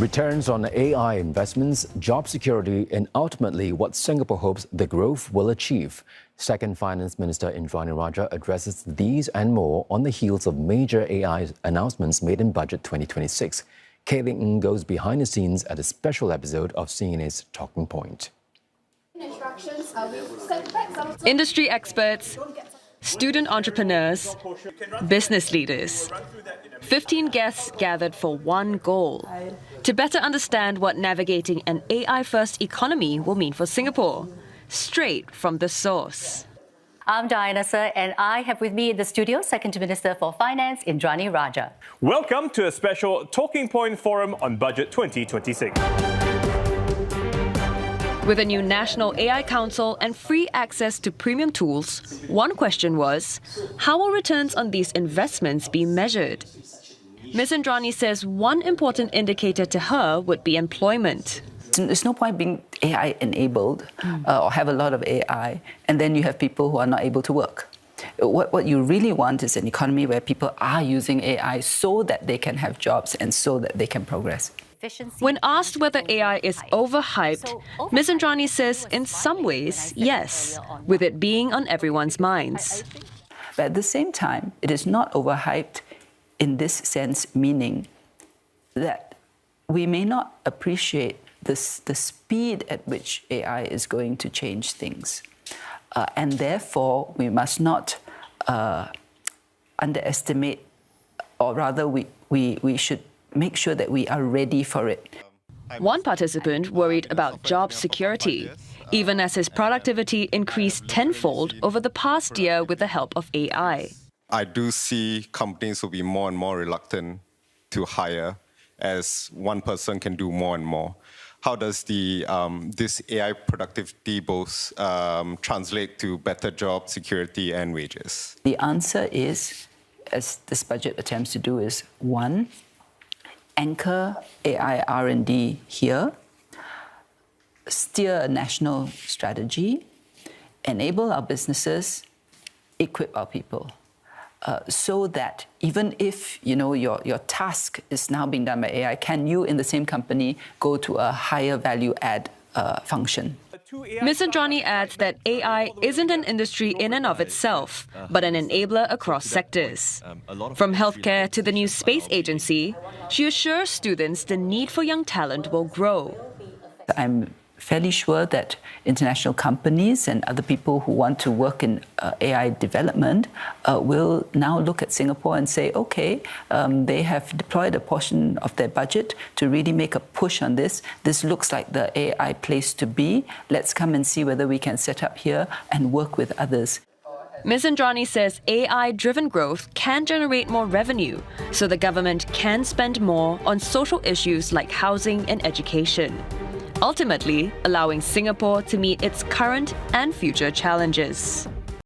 Returns on AI investments, job security, and ultimately what Singapore hopes the growth will achieve. Second Finance Minister Indranee Rajah addresses these and more on the heels of major AI announcements made in Budget 2026. Kaylee Ng goes behind the scenes at a special episode of CNA's Talking Point. Industry experts, student entrepreneurs, business leaders. 15 guests gathered for one goal: to better understand what navigating an AI-first economy will mean for Singapore, straight from the source. I'm Diana Sir, and I have with me in the studio Second Minister for Finance Indranee Rajah. Welcome to a special Talking Point Forum on Budget 2026. With a new National AI Council and free access to premium tools, one question was, how will returns on these investments be measured? Ms. Indranee says one important indicator to her would be employment. There's no point being AI-enabled or have a lot of AI, and then you have people who are not able to work. What you really want is an economy where people are using AI so that they can have jobs and so that they can progress. When asked whether AI is overhyped, Ms. Indranee says in some ways, yes, with it being on everyone's minds. But at the same time, it is not overhyped in this sense, meaning that we may not appreciate the speed at which AI is going to change things. And therefore, we must not underestimate, or rather we should make sure that we are ready for it. One participant worried about job security, even as his productivity increased tenfold over the past year with the help of AI. I do see companies will be more and more reluctant to hire as one person can do more and more. How does this AI productivity both translate to better job security and wages? The answer is, as this budget attempts to do, is one, anchor AI R&D here, steer a national strategy, enable our businesses, equip our people. So that even if your task is now being done by AI, can you in the same company go to a higher value add function? Ms. Indranee adds that AI isn't an industry in and of itself, but an enabler across sectors. From healthcare to the new space agency, she assures students the need for young talent will grow. I'm fairly sure that international companies and other people who want to work in AI development will now look at Singapore and say, okay, they have deployed a portion of their budget to really make a push on this. This looks like the AI place to be. Let's come and see whether we can set up here and work with others. Ms. Indranee says AI-driven growth can generate more revenue, so the government can spend more on social issues like housing and education, ultimately allowing Singapore to meet its current and future challenges.